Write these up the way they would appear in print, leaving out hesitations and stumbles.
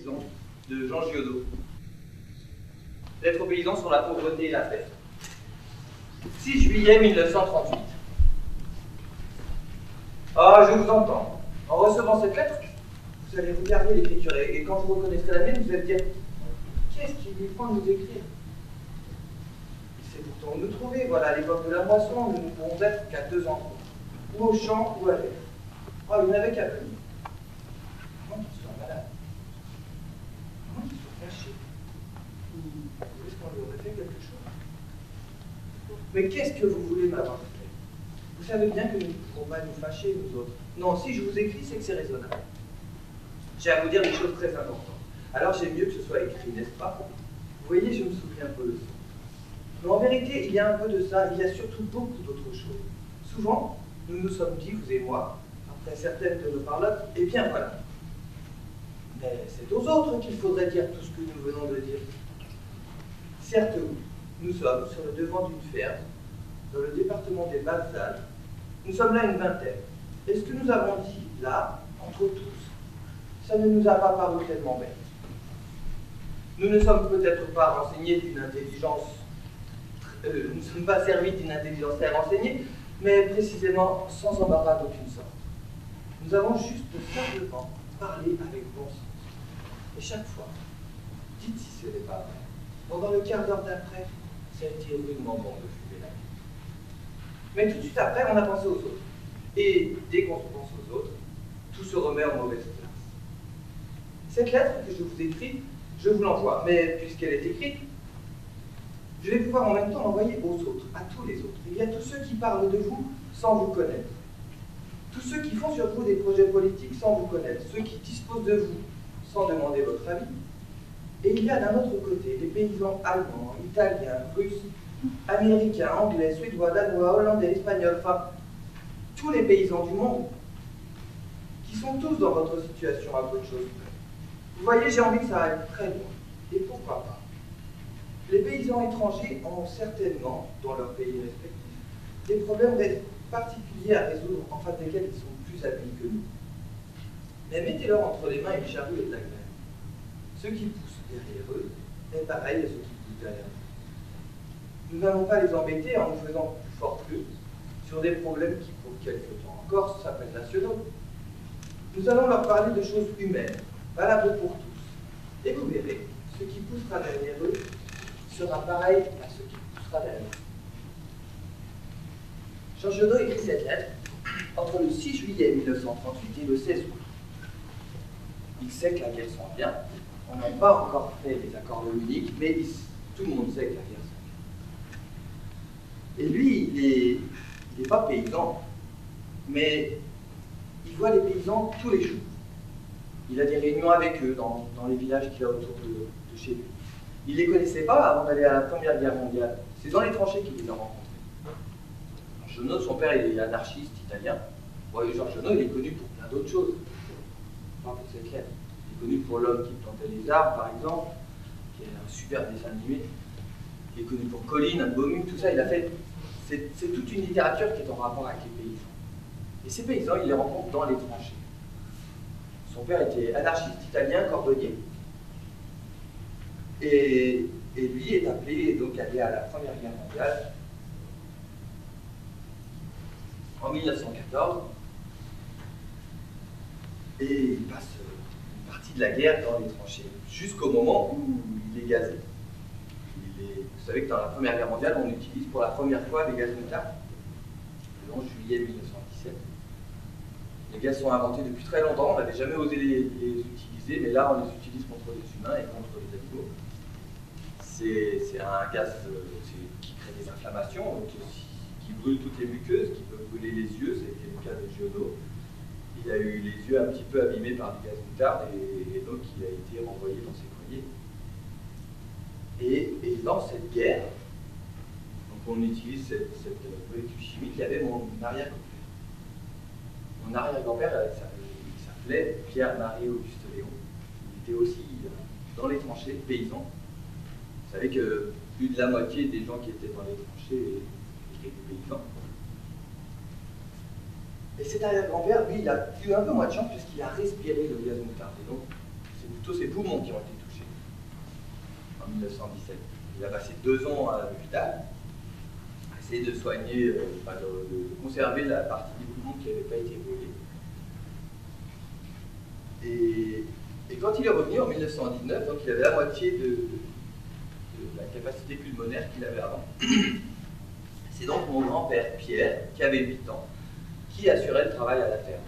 paysans de Jean Giono. Lettre aux paysans sur la pauvreté et la paix. 6 juillet 1938. Ah, je vous entends. En recevant cette lettre, vous allez regarder l'écriture et quand vous reconnaîtrez la mienne, vous allez dire qu'est-ce qui lui prend de nous écrire? C'est pourtant où nous trouver. Voilà, à l'époque de la moisson, nous ne pourrons être qu'à 2 endroits, ou au champ ou à l'air. Ah, il n'avait qu'à venir. Comment qu'il soit malade? Comment qu'il soit fâché? Ou est-ce qu'on lui aurait fait quelque chose? Mais qu'est-ce que vous voulez m'avoir fait? Vous savez bien que nous ne pouvons pas nous fâcher, nous autres. Non, si je vous écris, c'est que c'est raisonnable. J'ai à vous dire des choses très importantes. Alors j'ai mieux que ce soit écrit, n'est-ce pas? Vous voyez, je me souviens peu de ça. Mais en vérité, il y a un peu de ça, il y a surtout beaucoup d'autres choses. Souvent, nous nous sommes dit, vous et moi, après certaines de nos parlottes, eh bien voilà. Mais c'est aux autres qu'il faudrait dire tout ce que nous venons de dire. Certes, nous sommes sur le devant d'une ferme, dans le département des Basses-Alpes. Nous sommes là une vingtaine. Et ce que nous avons dit, là, entre tous, ça ne nous a pas paru tellement bête. Nous ne sommes peut-être pas renseignés d'une intelligence, nous ne sommes pas servis d'une intelligence très renseignée, mais précisément sans embarras d'aucune sorte. Nous avons juste simplement parlé avec bon sens. Et chaque fois, dites si ce n'est pas vrai. Pendant le quart d'heure d'après, ça a été rudement bon de fumer la vie. Mais tout de suite après, on a pensé aux autres. Et dès qu'on pense aux autres, tout se remet en mauvaise place. Cette lettre que je vous écris, je vous l'envoie, mais puisqu'elle est écrite, je vais pouvoir en même temps l'envoyer aux autres, à tous les autres. Il y a tous ceux qui parlent de vous sans vous connaître. Tous ceux qui font sur vous des projets politiques sans vous connaître. Ceux qui disposent de vous sans demander votre avis. Et il y a d'un autre côté les paysans allemands, italiens, russes, américains, anglais, suédois, danois, hollandais, espagnols, enfin, tous les paysans du monde, qui sont tous dans votre situation à peu de choses près. Vous voyez, j'ai envie que ça aille très loin. Et pourquoi pas? Les paysans étrangers ont certainement, dans leur pays respectifs, des problèmes particuliers à résoudre, en face desquels ils sont plus habiles que nous. Mais mettez-leur entre les mains une charrue et de la graine. Ceux qui poussent derrière eux est pareil à ceux qui poussent derrière nous. Nous n'allons pas les embêter en nous faisant plus forts qu'eux sur des problèmes qui, pour quelque temps encore, s'appellent nationaux. Nous allons leur parler de choses humaines, valables pour tous. Et vous verrez, ce qui poussera derrière eux sera pareil à ce qui poussera derrière eux. Jean Giono écrit cette lettre entre le 6 juillet 1938 et le 16 août. Il sait que la guerre s'en vient. On n'a pas encore fait les accords de Munich, mais tout le monde sait que la guerre s'en vient. Et lui, il n'est pas paysan, mais il voit les paysans tous les jours. Il a des réunions avec eux dans les villages qu'il a autour de chez lui. Il ne les connaissait pas avant d'aller à la Première Guerre mondiale. C'est dans les tranchées qu'il les a rencontrés. Jean Giono, son père, il est anarchiste italien. Bon, Jean Giono, il est connu pour plein d'autres choses. Pas pour cette lettre. Il est connu pour L'homme qui plantait les arbres, par exemple, qui est un super dessin animé. Il est connu pour Colline, Albomu, tout ça. Il a fait. C'est toute une littérature qui est en rapport avec les paysans. Et ces paysans, il les rencontre dans les tranchées. Son père était anarchiste italien, cordonnier. Et lui est appelé donc à aller à la Première Guerre mondiale en 1914. Et il passe une partie de la guerre dans les tranchées, jusqu'au moment où il est gazé. Vous savez que dans la Première Guerre mondiale, on utilise pour la première fois des gaz moutards, le 11 juillet 1917. Les gaz sont inventés depuis très longtemps, on n'avait jamais osé les utiliser, mais là on les utilise contre les humains et contre les animaux. C'est un gaz qui crée des inflammations, qui brûle toutes les muqueuses, qui peut brûler les yeux, c'était le cas de Giono. Il a eu les yeux un petit peu abîmés par du gaz moutarde et donc il a été renvoyé dans ses foyers. Et dans cette guerre, donc on utilise cette molécule chimique, il y avait mon arrière-grand-père. Mon arrière-grand-père, il s'appelait Pierre-Marie Auguste Léon. Il était aussi dans les tranchées, paysan. Vous savez que plus de la moitié des gens qui étaient dans les tranchées étaient des paysans. Et cet arrière-grand-père, lui, il a eu un peu moins de chance puisqu'il a respiré le gaz moutarde. Et donc, c'est plutôt ses poumons qui ont été touchés en 1917. Il a passé 2 ans à l'hôpital, à essayer de soigner, de conserver la partie des poumons qui n'avait pas été brûlée. Et quand il est revenu en 1919, donc il avait la moitié de la capacité pulmonaire qu'il avait avant. C'est donc mon grand-père Pierre, qui avait 8 ans, qui assurait le travail à la ferme.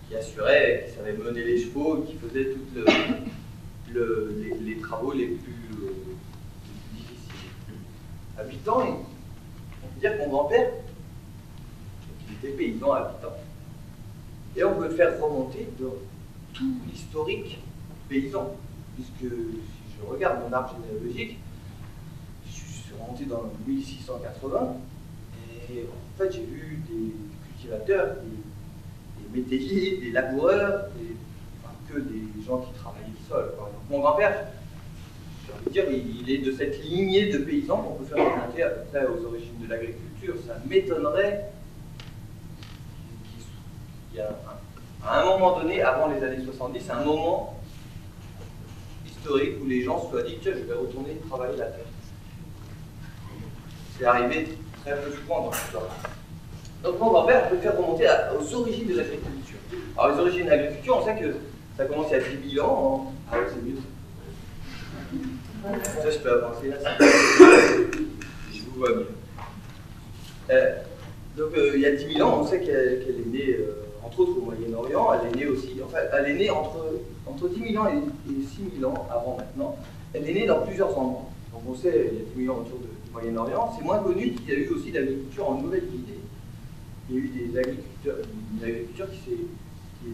Qui savait mener les chevaux, qui faisait tous les travaux les plus difficiles. À 8 ans, on peut dire que mon grand-père, il était paysan à 8 ans. Et on peut le faire remonter dans tout l'historique paysan. Puisque si je regarde mon arbre généalogique, je suis remonté dans 1680, et en fait j'ai vu des cultivateurs, des métayers, des laboureurs, que des gens qui travaillaient le sol. Donc, mon grand-père, j'ai envie de dire, il est de cette lignée de paysans qu'on peut faire remonter à peu près aux origines de l'agriculture. Ça m'étonnerait qu'il y a à un moment donné, avant les années 70, un moment historique où les gens se soient dit « Tiens, je vais retourner travailler la terre ». C'est arrivé très peu souvent dans l'histoire. Donc mon grand-père, on peut le faire remonter aux origines de l'agriculture. Alors les origines de l'agriculture, on sait que ça commence il y a 10 000 ans. Ah oui, c'est mieux. Ça, je peux avancer là. Je vous vois mieux. Donc il y a 10 000 ans, on sait qu'elle est née, entre autres au Moyen-Orient. Elle est née aussi, enfin, elle est née entre 10 000 ans et 6 000 ans avant maintenant. Elle est née dans plusieurs endroits. Donc on sait qu'il y a 10 000 ans autour du Moyen-Orient. C'est moins connu qu'il y a eu aussi de l'agriculture en Nouvelle-Guinée. Il y a eu une agriculture qui est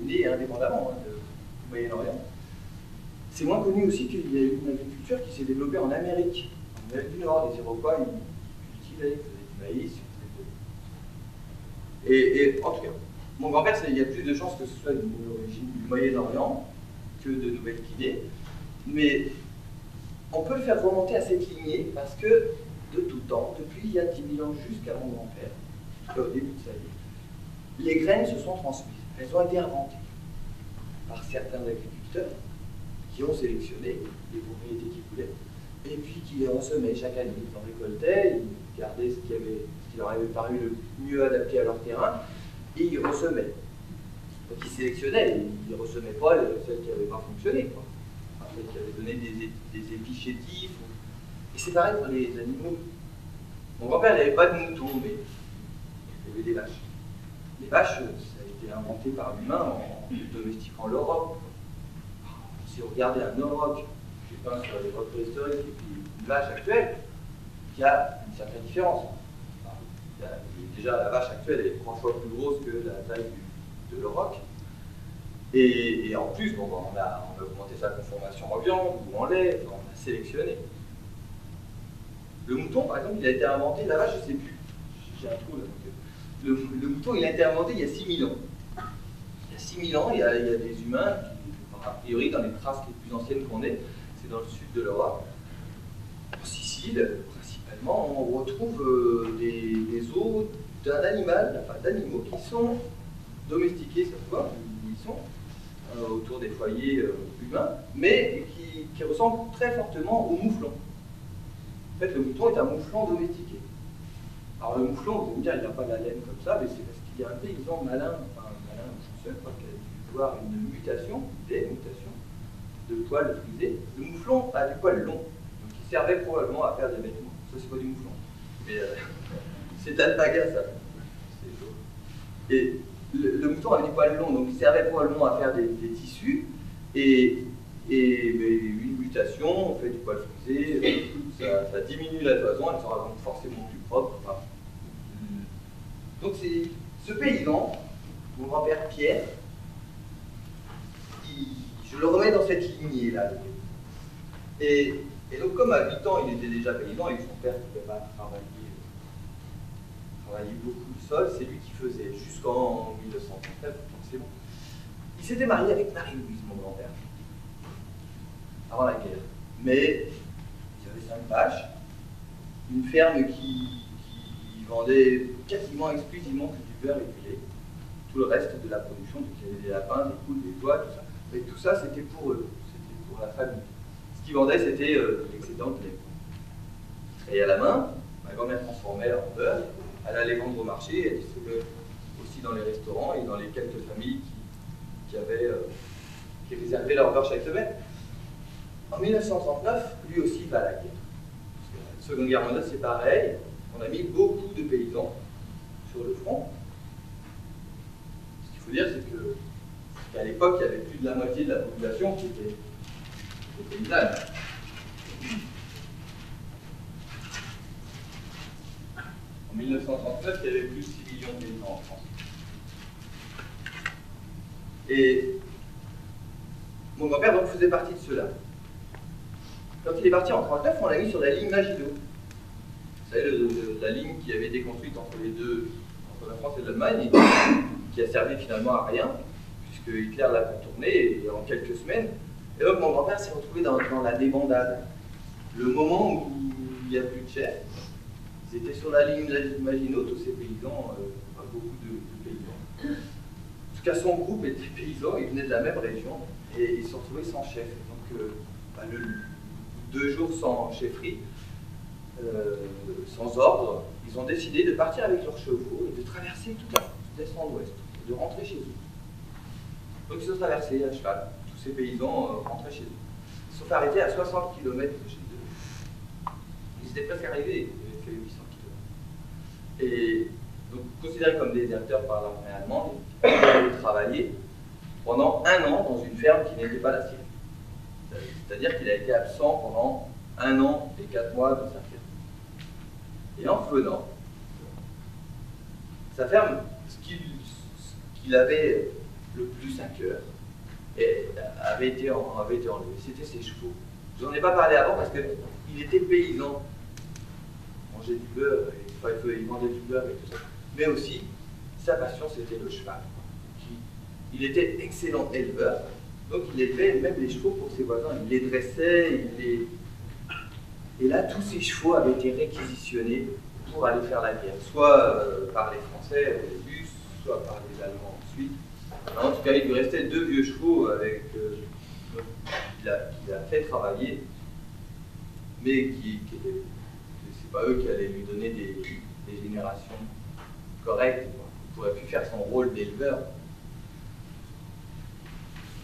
née indépendamment du Moyen-Orient. C'est moins connu aussi qu'il y a eu une agriculture qui s'est développée en Amérique du Nord. Les Iroquois, ils cultivaient, ils faisaient du maïs. Et en tout cas, mon grand-père, il y a plus de chances que ce soit une origine du Moyen-Orient que de Nouvelle-Guinée. Mais on peut le faire remonter à cette lignée parce que, de tout temps, depuis il y a 10 000 ans jusqu'à mon grand-père, au début de sa vie, les graines se sont transmises. Elles ont été inventées par certains agriculteurs qui ont sélectionné les propriétés qu'ils voulaient et puis qui les ressemaient chaque année. Ils en récoltaient, ils gardaient ce qui leur avait paru le mieux adapté à leur terrain et ils ressemaient. Donc ils sélectionnaient, ils ne ressemaient pas celles qui n'avaient pas fonctionné, quoi. Celles qui avaient donné des épis chétifs. Et c'est pareil pour les animaux. Mon grand-père n'avait pas de moutons, mais il avait des vaches. Les vaches, ça a été inventé par l'humain en domestiquant l'auroch. Si vous regardez un auroch, j'ai peint sur les rocs préhistoriques, et puis une vache actuelle, il y a une certaine différence. Déjà, la vache actuelle est 3 fois plus grosse que la taille de l'auroch. Et en plus, bon, on a augmenté sa conformation en viande ou en lait, on a sélectionné. Le mouton, par exemple, il a été inventé, la vache, je ne sais plus. J'ai un trou là. Le mouton, il a été inventé il y a 6 000 ans. Il y a 6 000 ans, il y a des humains qui, a priori, dans les traces les plus anciennes qu'on ait, c'est dans le sud de l'Europe. En Sicile, principalement, on retrouve des os d'un animal, enfin d'animaux qui sont domestiqués cette fois, ils sont autour des foyers humains, mais qui ressemblent très fortement au mouflon. En fait, le mouton est un mouflon domestiqué. Alors le mouflon, vous allez me dire, il n'a pas la laine comme ça, mais c'est parce qu'il y a un paysan malin, enfin malin chanceux, qui a dû voir une mutation, des mutations de poils frisés. Le mouflon a du poil long, donc il servait probablement à faire des vêtements. Ça, c'est pas du mouflon. Mais c'est alpaga, ça. C'est chaud. Et le mouton avait du poil long, donc il servait probablement à faire des tissus. Et une mutation, on fait du poil frisé, ça diminue la toison, elle sera donc forcément plus propre. Enfin, donc c'est ce paysan, mon grand-père Pierre, je le remets dans cette lignée-là. Et donc comme à 8 ans il était déjà paysan et que son père ne pouvait pas travailler beaucoup le sol, c'est lui qui faisait jusqu'en 1939, donc c'est bon. Il s'était marié avec Marie-Louise, mon grand-père, avant la guerre. Mais il avait 5 vaches, une ferme qui vendait quasiment exclusivement que du beurre et du lait. Tout le reste de la production, donc il y avait des lapins, des poules, des oies, tout ça. Mais tout ça, c'était pour eux. pour la famille. Ce qu'ils vendaient, c'était l'excédent de lait. Et à la main, ma grand-mère transformait en beurre, elle allait vendre au marché, elle distribuait aussi dans les restaurants et dans les quelques familles qui réservaient leur beurre chaque semaine. En 1939, lui aussi va à la guerre. La Seconde Guerre mondiale, c'est pareil, on a mis beaucoup de paysans sur le front. Ce qu'il faut dire, c'est qu'à l'époque, il y avait plus de la moitié de la population qui était paysanne. En 1939, il y avait plus de 6 millions de paysans en France. Et mon grand-père donc faisait partie de ceux-là. Quand il est parti en 1939, on l'a mis sur la ligne Maginot. Vous savez, la ligne qui avait été construite entre les deux, entre la France et l'Allemagne, qui a servi finalement à rien, puisque Hitler l'a contourné en quelques semaines. Et donc mon grand-père s'est retrouvé dans la débandade. Le moment où il n'y a plus de chef, ils étaient sur la ligne Maginot, tous ces paysans, pas beaucoup de paysans. En tout cas, son groupe était paysans, ils venaient de la même région, et ils se sont retrouvés sans chef. Donc, 2 jours sans chefferie, sans ordre, ils ont décidé de partir avec leurs chevaux et de traverser toute la France, d'est en ouest, et de rentrer chez eux. Donc ils ont traversé à cheval, tous ces paysans rentraient chez eux. Ils se sont fait arrêter à 60 km de chez eux. Ils étaient presque arrivés, ils avaient fait 800 km. Et donc considérés comme déserteurs par l'armée allemande, ils avaient travaillé pendant 1 an dans une ferme qui n'était pas la sienne. C'est-à-dire qu'il a été absent pendant 1 an et 4 mois de sa ferme. Et en revenant, sa ferme, ce qu'il avait le plus à cœur avait été enlevé, c'était ses chevaux. Je n'en ai pas parlé avant parce qu'il était paysan. Il mangeait du beurre, il vendait du beurre et tout ça. Mais aussi, sa passion c'était le cheval. Il était excellent éleveur. Donc il élevait même les chevaux pour ses voisins, il les dressait, et là tous ces chevaux avaient été réquisitionnés pour aller faire la guerre, soit par les Français au début, soit par les Allemands ensuite. En tout cas, il lui restait 2 vieux chevaux qu'il a fait travailler, mais c'est pas eux qui allaient lui donner des générations correctes. Il pourrait plus faire son rôle d'éleveur.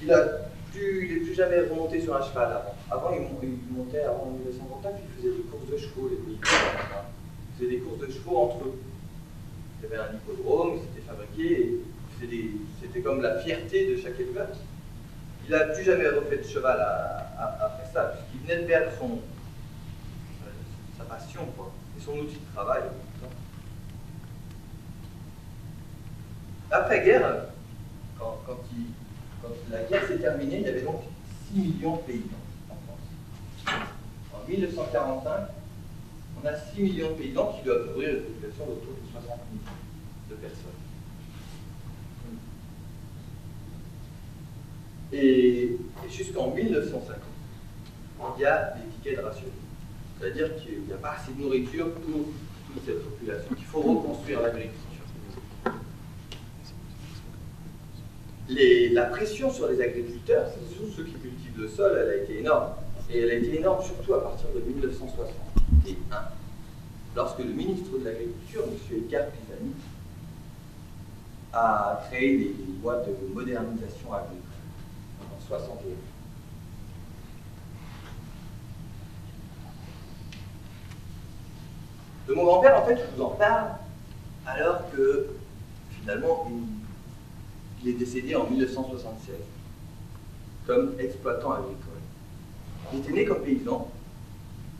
Il n'est plus jamais remonté sur un cheval avant. Avant, il montait, avant 1939, il faisait des courses de chevaux, les pays. Il faisait des courses de chevaux entre eux. Il y avait un hippodrome, il s'était fabriqué, c'était comme la fierté de chaque éleveur. Il n'a plus jamais refait de cheval après ça, puisqu'il venait de perdre sa passion, quoi, et son outil de travail. Après-guerre, quand la guerre s'est terminée, il y avait donc 6 millions de paysans en France. En 1945, on a 6 millions de paysans qui doivent couvrir une population d'autour de 60 millions de personnes. Et jusqu'en 1950, il y a des tickets de ration. C'est-à-dire qu'il n'y a pas assez de nourriture pour toute cette population, qu'il faut reconstruire l'agriculture. La pression sur les agriculteurs, surtout ceux qui cultivent le sol, elle a été énorme. Et elle a été énorme surtout à partir de 1961, lorsque le ministre de l'Agriculture, M. Edgar Pisani, a créé des lois de modernisation agricole en 1961. De mon grand-père, en fait, je vous en parle alors que, finalement, il est décédé en 1976 comme exploitant agricole. Il était né comme paysan,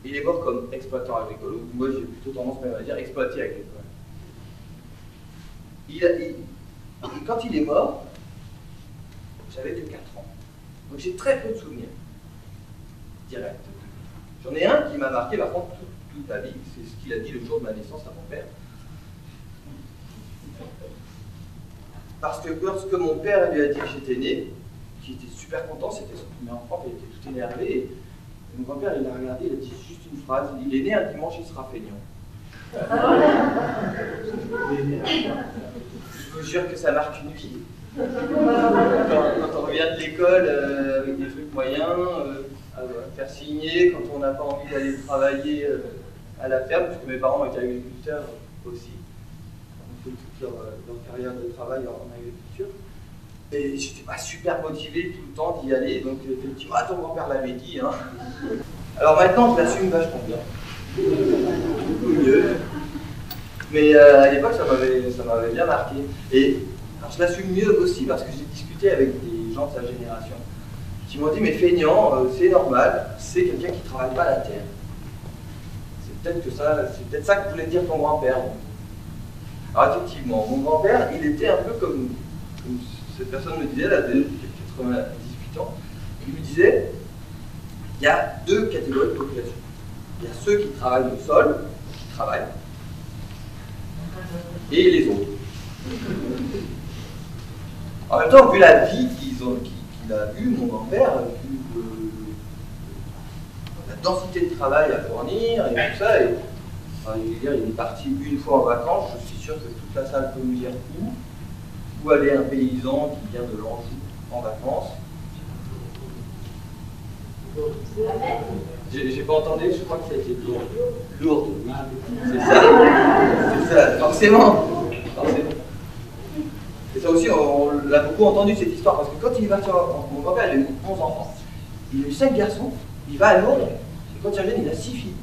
il est mort comme exploitant agricole. Moi, j'ai plutôt tendance même à dire exploité agricole. Quand il est mort, j'avais que 4 ans. Donc j'ai très peu de souvenirs directs. J'en ai un qui m'a marqué par contre toute ma vie, c'est ce qu'il a dit le jour de ma naissance à mon père. Parce que lorsque mon père lui a dit que j'étais né, qui était super content, c'était son premier enfant, il était tout énervé. Et mon grand-père, il l'a regardé, il a dit juste une phrase, il est né un dimanche, il sera feignant. Je vous jure que ça marque une vie. Quand on revient de l'école avec des trucs moyens, à faire signer, quand on n'a pas envie d'aller travailler à la ferme, puisque mes parents étaient agriculteurs aussi. Ils ont fait toute leur carrière de travail en agriculture. Et j'étais pas super motivé tout le temps d'y aller, donc effectivement, ton grand-père l'avait dit. Hein. Alors maintenant, je l'assume vachement bien. Beaucoup mieux. Mais à l'époque, ça m'avait bien marqué. Et alors, je l'assume mieux aussi parce que j'ai discuté avec des gens de sa génération qui m'ont dit, mais feignant, c'est normal, c'est quelqu'un qui ne travaille pas la terre. C'est peut-être ça que voulait dire ton grand-père. Alors effectivement, mon grand-père, il était un peu comme cette personne me disait, là, de 98 ans, il me disait, il y a deux catégories de population. Il y a ceux qui travaillent le sol, qui travaillent, et les autres. En même temps, vu la vie qu'il a eue, mon grand-père, vu la densité de travail à fournir et tout ça, et, enfin, je veux dire, il est parti une fois en vacances, je suis sûr que toute la salle peut nous dire où aller un paysan qui vient de l'Anjou en vacances. J'ai pas entendu, je crois que ça a été lourd. Lourde, oui. C'est ça. C'est ça, forcément. Et ça aussi, on l'a beaucoup entendu cette histoire, parce que quand il est parti mon grand-père, il a eu 11 enfants. Il a eu 5 garçons, il va à Lourdes, et quand il revient, il a 6 filles.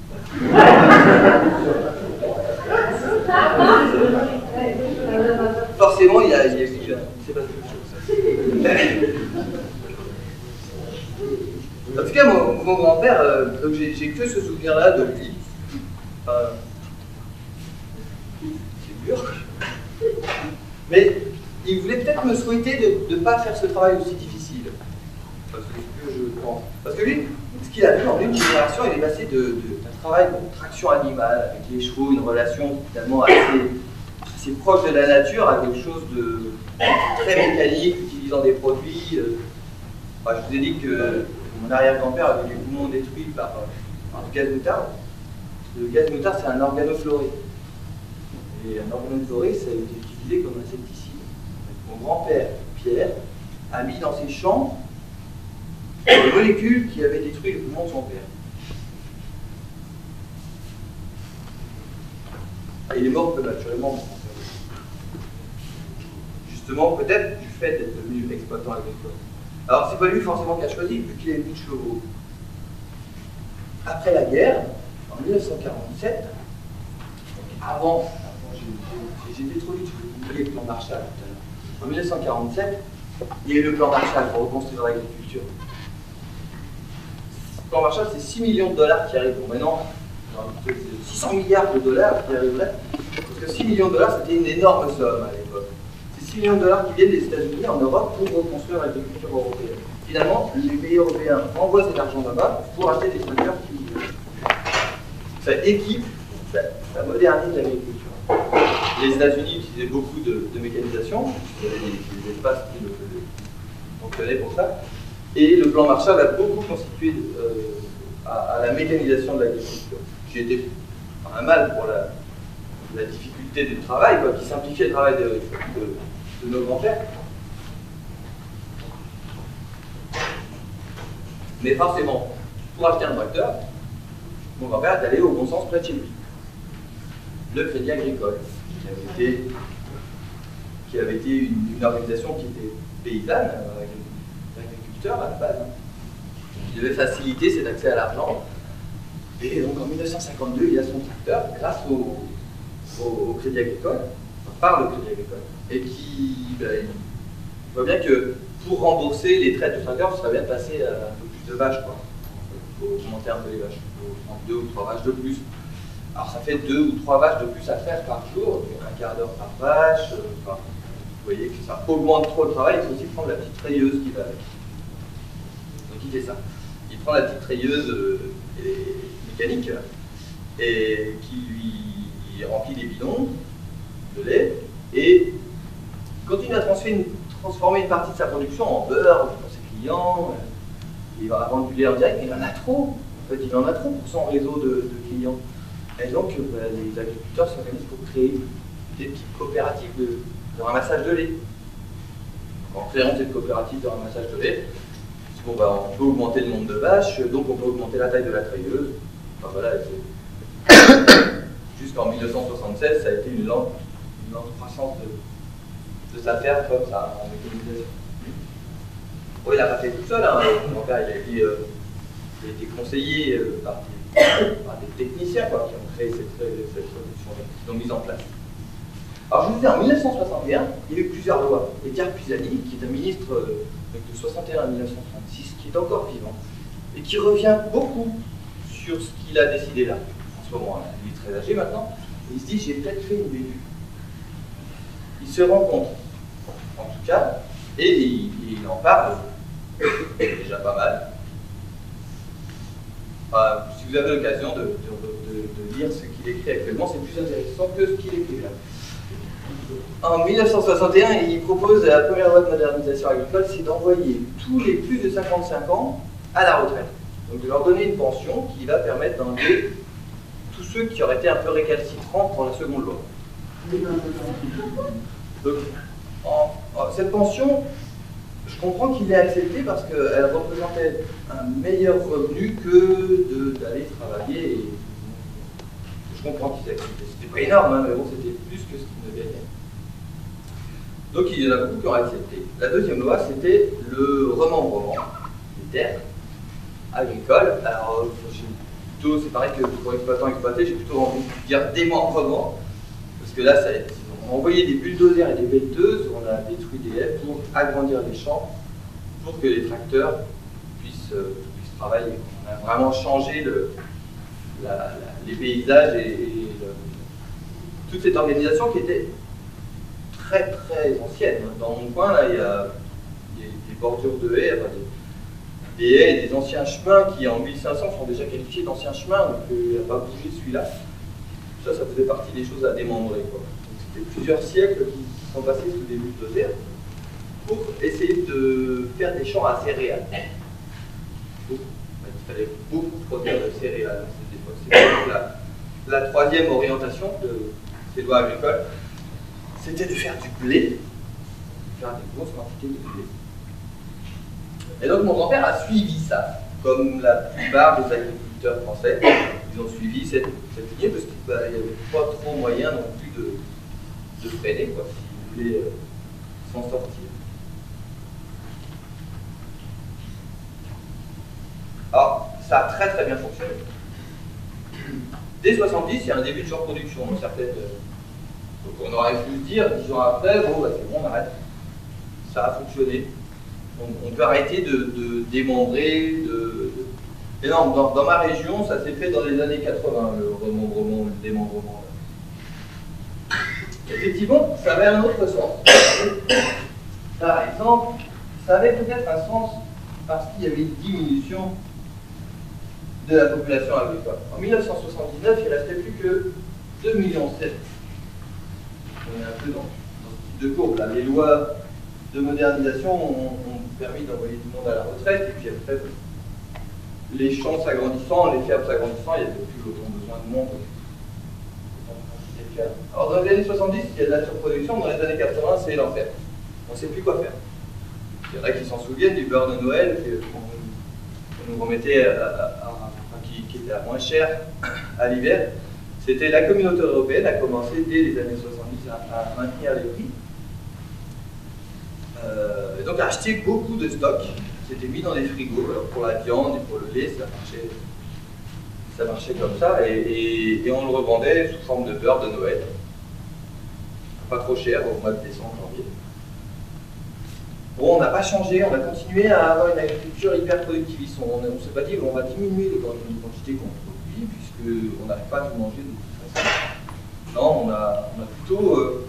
Forcément, il s'est passé quelque chose. En tout cas, mon grand-père, donc j'ai que ce souvenir-là de lui. C'est dur. Mais il voulait peut-être me souhaiter de ne pas faire ce travail aussi difficile. Parce que je pense. Parce que lui, ce qu'il a vu en une génération, il est passé d'un travail de traction animale, avec les chevaux, une relation finalement assez proche de la nature, à quelque chose de très mécanique, utilisant des produits. Enfin, je vous ai dit que mon arrière-grand-père avait les poumons détruits par le gaz moutarde. Le gaz moutarde, c'est un organofloré. Et un organofloré, ça a été utilisé comme insecticide. Mon grand-père, Pierre, a mis dans ses champs des molécules qui avaient détruit le poumon de son père. Et il est mort prématurément, mon grand-père. Justement, peut-être du fait d'être devenu exploitant agricole. Alors, c'est pas lui forcément qui a choisi, vu qu'il avait plus de chevaux. Après la guerre, en 1947, avant j'ai été trop vite, je vous oublier le plan Marshall tout à l'heure. En 1947, il y a eu le plan Marshall pour reconstruire l'agriculture. Le plan Marshall, c'est 6 millions de dollars qui arrivent. Bon, maintenant, 600 milliards de dollars qui arriveraient. Parce que 6 millions de dollars, c'était une énorme somme à l'époque. C'est 6 millions de dollars qui viennent des États-Unis en Europe pour reconstruire l'agriculture européenne. Finalement, les pays européens envoient cet argent là-bas pour acheter des tracteurs qui. Ça équipe, ça modernise l'agriculture. Les États-Unis utilisaient beaucoup de mécanisation, il y avait des espaces qui fonctionnaient pour ça, et le plan Marshall a beaucoup constitué à la mécanisation de l'agriculture. J'ai été un mal pour la difficulté du travail, qui simplifiait le travail de nos grands-pères. Mais forcément, pour acheter un tracteur, mon grand-père est allé au bon sens près de chez lui. Le Crédit Agricole, qui avait été une organisation qui était paysanne, agriculteur à la base, qui devait faciliter cet accès à l'argent. Et donc en 1952, il a son tracteur grâce au Crédit Agricole, par le Crédit Agricole, et il voit bien que pour rembourser les traites du tracteur, il serait bien de passer à un peu plus de vaches, quoi. Il faut augmenter un peu les vaches, il faut prendre 2 ou 3 vaches de plus. Alors ça fait 2 ou 3 vaches de plus à faire par jour, un quart d'heure par vache. Vous voyez que ça augmente trop le travail. Il faut aussi prendre la petite rayeuse qui va avec. Donc il fait ça. Il prend la petite rayeuse mécanique et qui lui remplit des bidons de lait et continue à transformer une partie de sa production en beurre pour ses clients. Il va vendre du lait en direct, mais il en a trop. En fait, il en a trop pour son réseau de clients. Et donc, les agriculteurs s'organisent pour créer des petites coopératives de ramassage de lait. En créant cette coopérative de ramassage de lait, bon, bah, on peut augmenter le nombre de vaches, donc on peut augmenter la taille de la treilleuse. Enfin, voilà, jusqu'en 1976, ça a été une lente croissance de sa ferme comme ça, en mécanisation. Bon, il n'a pas fait tout seul, hein. Mon père, il a été conseillé par des techniciens quoi, qui ont créé cette production, qui l'ont mise en place. Alors je vous disais, en 1961, il y a eu plusieurs lois. Edgar Pisani, qui est un ministre de 61 à 1936, qui est encore vivant, et qui revient beaucoup sur ce qu'il a décidé là, en ce moment. Il est très âgé maintenant, et il se dit, j'ai peut-être fait une bévue. Il se rend compte, en tout cas, et il en parle, déjà pas mal. Si vous avez l'occasion de lire ce qu'il écrit actuellement, c'est plus intéressant que ce qu'il écrit là. En 1961, il propose la première loi de modernisation agricole, c'est d'envoyer tous les plus de 55 ans à la retraite. Donc de leur donner une pension qui va permettre d'enlever tous ceux qui auraient été un peu récalcitrants pour la seconde loi. Donc, cette pension, je comprends qu'il l'ait acceptée parce qu'elle représentait un meilleur revenu que d'aller travailler. Et je comprends qu'ils aient accepté. C'était pas énorme, hein, mais bon, c'était plus que ce qu'ils ne gagnaient. Donc il y en a beaucoup qui ont accepté. La deuxième loi, c'était le remembrement des terres agricoles. Alors, plutôt, c'est pareil que pour exploitant exploité, j'ai plutôt envie de dire démembrement. Parce que là, on a envoyé des bulldozers et des pelleteuses, on a détruit des haies pour agrandir les champs, pour que les tracteurs puissent travailler. On a vraiment changé les paysages et toute cette organisation qui était très très ancienne. Dans mon coin, là, il y a des bordures de haies, enfin, des haies et des anciens chemins qui en 1500 sont déjà qualifiés d'anciens chemins, donc il n'a pas bougé celui-là. Ça faisait partie des choses à démembrer. C'était plusieurs siècles qui sont passés sous des bulldozers pour essayer de faire des champs à céréales. Il fallait beaucoup produire de céréales à cette époque. C'est la troisième orientation de ces lois agricoles, c'était de faire du blé, faire des grosses quantités de blé. Et donc mon grand-père a suivi ça, comme la plupart des agriculteurs français. Ils ont suivi cette lignée parce qu'il n'y avait pas trop moyen non plus de freiner, quoi, s'ils voulaient s'en sortir. Alors, ça a très très bien fonctionné. Dès 70, il y a un début de surproduction dans certaines. Donc on aurait pu se dire, 10 ans après, bon, bah, c'est bon, on arrête. Ça a fonctionné. On peut arrêter de démembrer. Et non, dans ma région, ça s'est fait dans les années 80, le remembrement, le démembrement. Effectivement, ça avait un autre sens. Par exemple, ça avait peut-être un sens parce qu'il y avait une diminution de la population agricole. En 1979, il ne restait plus que 2,7 millions. On est un peu dans ce type de courbe. Là. Les lois de modernisation ont permis d'envoyer du monde à la retraite, et puis après, les champs s'agrandissant, les fermes s'agrandissant, il n'y avait plus autant besoin de monde. Alors dans les années 70, il y a de la surproduction, dans les années 80, c'est l'enfer. On ne sait plus quoi faire. Il y en a qui s'en souviennent du beurre de Noël qu'on nous remettait qui était à moins cher à l'hiver. C'était la communauté européenne a commencé dès les années 70 à maintenir les prix. Et donc a acheté beaucoup de stocks. C'était mis dans des frigos. Alors pour la viande et pour le lait, ça marchait comme ça. Et on le revendait sous forme de beurre de Noël. Pas trop cher au mois de décembre, janvier. Bon, on n'a pas changé, on a continué à avoir une agriculture hyper productiviste. On ne s'est pas dit qu'on va diminuer les quantités qu'on produit, puisqu'on n'arrive pas à tout manger de toute façon. Non, on a plutôt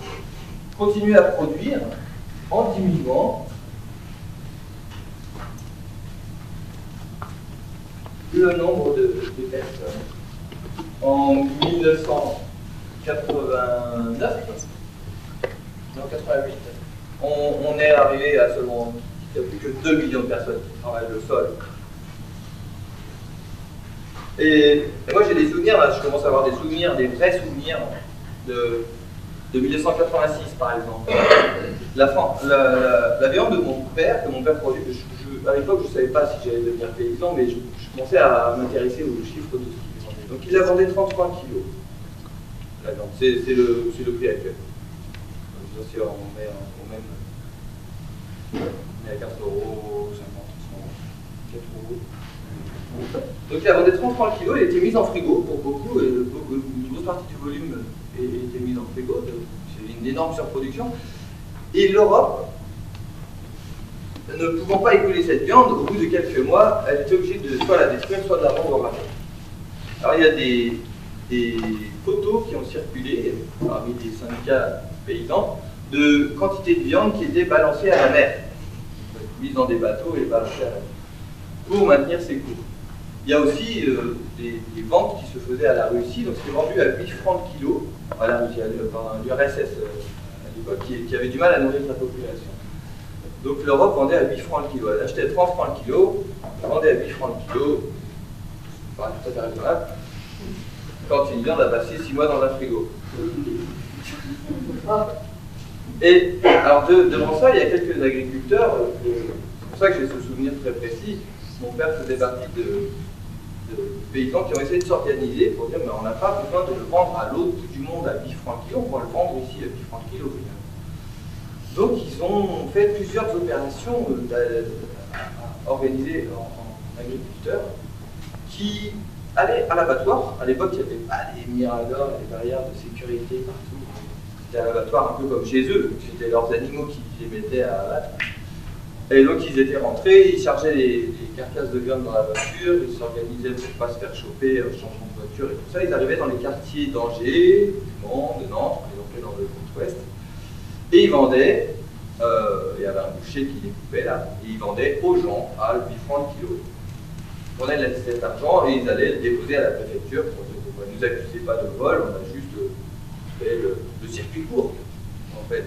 continué à produire en diminuant le nombre de personnes. En 1989, non, 88, on est arrivé à seulement, il n'y a plus que 2 millions de personnes qui travaillent le sol. Et moi j'ai des souvenirs, là, je commence à avoir des souvenirs, des vrais souvenirs de 1986 par exemple. la viande de mon père, que mon père produit, à l'époque je ne savais pas si j'allais devenir paysan, mais je commençais à m'intéresser aux chiffres de ce qu'il vendait. Donc il la vendait 33 kilos, la viande, c'est le prix actuel. Bien sûr, on est à 4,50 €, 4 €. Donc il la vendait 33 kilos, elle était mise en frigo pour beaucoup, et une grosse partie du volume était mise en frigo, c'est une énorme surproduction. Et l'Europe, ne pouvant pas écouler cette viande, au bout de quelques mois, elle était obligée de soit la détruire, soit de la vendre au marché. Alors il y a des photos qui ont circulé parmi des syndicats paysans de quantité de viande qui était balancée à la mer, mise dans des bateaux et balancée à la mer, pour maintenir ses cours. Il y a aussi des ventes qui se faisaient à la Russie, donc c'était vendu à 8 francs le kilo, à la Russie, par l'URSS à l'époque, qui avait du mal à nourrir sa population. Donc l'Europe vendait à 8 francs le kilo. Elle achetait 30 francs le kilo, elle vendait à 8 francs le kilo, c'est pas tout à fait raisonnable, quand une viande a passé 6 mois dans un frigo. Et alors devant ça, il y a quelques agriculteurs, c'est pour ça que j'ai ce souvenir très précis. Mon père faisait partie de paysans qui ont essayé de s'organiser pour dire mais on n'a pas besoin de le vendre à l'autre bout du monde à 8 francs le kilo, on va le vendre ici à 8 francs le kilo. Donc ils ont fait plusieurs opérations organisées en agriculteurs qui allaient à l'abattoir. À l'époque, il n'y avait pas les miradors, les barrières de sécurité partout. C'était un abattoir un peu comme chez eux, c'était leurs animaux qui les mettaient à abattre. Et donc ils étaient rentrés, ils chargeaient les carcasses de viande dans la voiture, ils s'organisaient pour ne pas se faire choper au changement de voiture et tout ça. Ils arrivaient dans les quartiers d'Angers, du Mans, de Nantes, ils ont fait dans le Grand-Ouest. Et ils vendaient, il y avait un boucher qui les coupait là, et ils vendaient aux gens à 8 francs le kilo. Ils prenaient cet argent et ils allaient le déposer à la préfecture pour dire ne nous accusez pas de vol, on a juste fait le circuit court. En fait,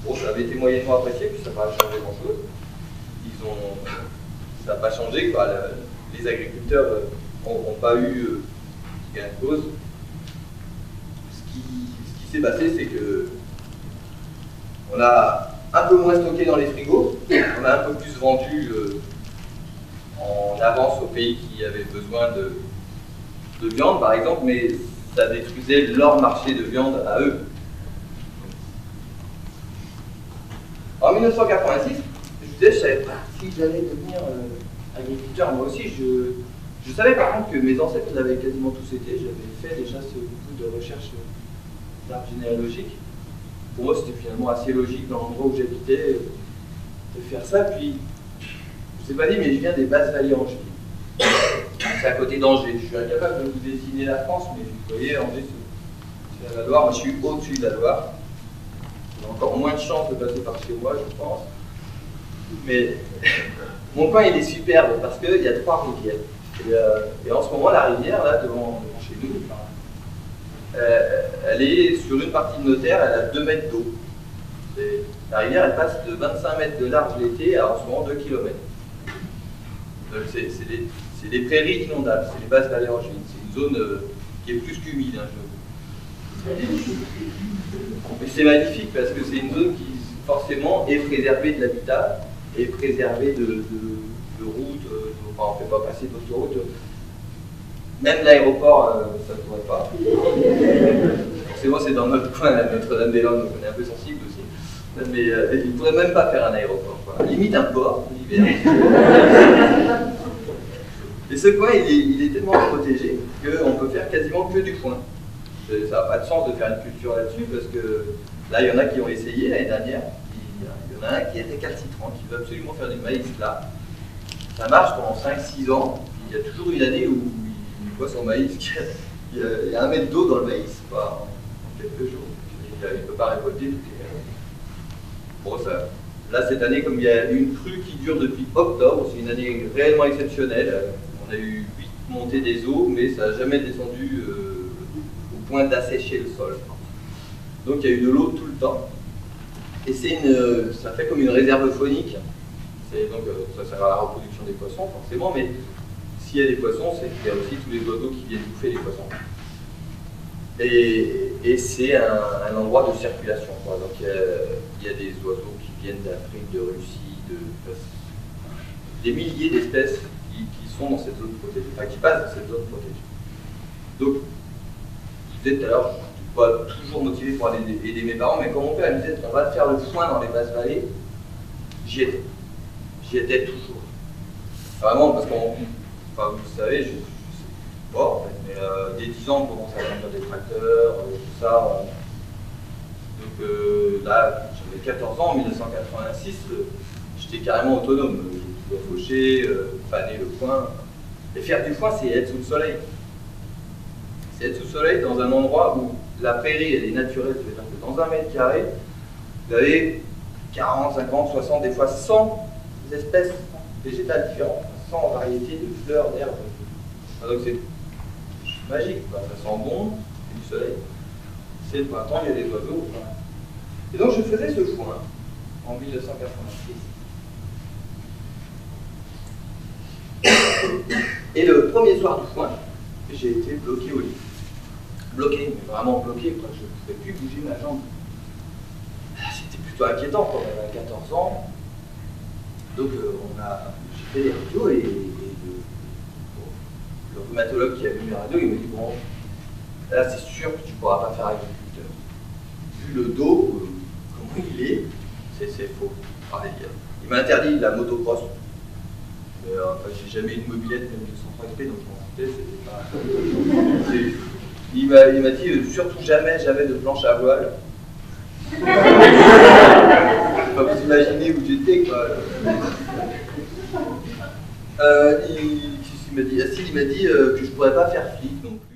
bon, ça avait été moyennement apprécié, puis ça n'a pas changé grand-chose. Ça n'a pas changé, quoi. Les agriculteurs n'ont pas eu gain de cause. Ce qui s'est passé, c'est que on a un peu moins stocké dans les frigos, on a un peu plus vendu en avance aux pays qui avaient besoin de viande, par exemple, mais ça détruisait leur marché de viande à eux. En 1986, je vous disais, je ne savais pas si j'allais devenir agriculteur. Moi aussi, je savais par contre que mes ancêtres l'avaient quasiment tous été. J'avais fait déjà ce bout de recherche d'arbre généalogique. Pour moi, c'était finalement assez logique dans l'endroit où j'habitais de faire ça. Puis, je ne vous ai pas dit, mais je viens des Basses-Vallées Angers. C'est à côté d'Angers. Je suis incapable de vous désigner la France, mais vous voyez, Angers, c'est la Loire. Moi, je suis au-dessus de la Loire. J'ai encore moins de chance de passer par chez moi, je pense. Mais mon coin, il est superbe parce qu'il y a 3 rivières. Et en ce moment, la rivière, là, devant chez nous, elle est sur une partie de nos terres, elle a 2 mètres d'eau. La rivière, elle passe de 25 mètres de large l'été à en ce moment 2 km. C'est des prairies inondables, c'est les Basses-Vallées Angers. C'est une zone qui est plus qu'humide. Mais c'est magnifique parce que c'est une zone qui, forcément, est préservée de l'habitat, est préservée de routes, enfin, on ne fait pas passer d'autoroutes. Même l'aéroport, ça ne pourrait pas. Forcément, c'est dans notre coin, Notre-Dame-des-Landes, donc on est un peu sensible aussi. Mais il ne pourrait même pas faire un aéroport. Quoi. Limite un port, l'hiver. Et ce coin, il est tellement protégé qu'on peut faire quasiment que du foin. Ça n'a pas de sens de faire une culture là-dessus parce que là, il y en a qui ont essayé l'année dernière. Il y en a un qui est récalcitrant, qui veut absolument faire du maïs là. Ça marche pendant 5-6 ans. Il y a toujours une année où il voit son maïs, il y a 1 mètre d'eau dans le maïs, pas en quelques jours. Il ne peut pas récolter toutes les années. Bon, ça, là, cette année, comme il y a une crue qui dure depuis octobre, c'est une année réellement exceptionnelle. On a eu 8 montées des eaux, mais ça n'a jamais descendu au point d'assécher le sol. Donc il y a eu de l'eau tout le temps. Et ça fait comme une réserve faunique. Donc ça sert à la reproduction des poissons, forcément, mais s'il y a des poissons, c'est qu'il y a aussi tous les oiseaux qui viennent bouffer les poissons. Et c'est un endroit de circulation, quoi. Donc il y a des oiseaux qui viennent d'Afrique, de Russie, des milliers d'espèces qui sont dans cette zone protégée, enfin qui passent dans cette zone protégée. Donc, je disais tout à l'heure, je ne suis pas toujours motivé pour aller aider mes parents, mais quand mon père me disait on va faire le foin dans les basses vallées, j'y étais. J'y étais toujours. Vraiment, parce que enfin, vous savez, je sais pas en fait, mais dès 10 ans, on commence à conduire des tracteurs, tout ça. Donc là, j'avais 14 ans, en 1986, j'étais carrément autonome. Je pouvais faucher, faner le foin. Et faire du foin, c'est être sous le soleil. C'est être sous le soleil dans un endroit où la prairie, elle est naturelle, c'est-à-dire que dans 1 mètre carré, vous avez 40, 50, 60, des fois 100 espèces végétales différentes, 100 variétés de fleurs, d'herbes. Donc c'est magique, quoi. Ça sent bon, c'est du soleil. C'est le printemps, il y a des oiseaux. Voilà. Et donc je faisais ce foin en 1986. Et le premier soir du foin, j'ai été bloqué au lit. Bloqué, mais vraiment bloqué, quoi. Je ne pouvais plus bouger ma jambe. C'était plutôt inquiétant quand on avait 14 ans. Donc j'ai fait des radios et le rhumatologue qui a vu mes radios, il m'a dit bon, là c'est sûr que tu ne pourras pas faire agriculteur. Vu le dos, comment il est, c'est faux. Pareil, il m'a interdit la motocross. Enfin, j'ai jamais eu de mobilette, même de 103 XP, donc je m'en foutais, c'était pas. Il m'a dit surtout jamais de planche à voile. Pas vous imaginez où j'étais, quoi. Il m'a dit que je pourrais pas faire flic non plus.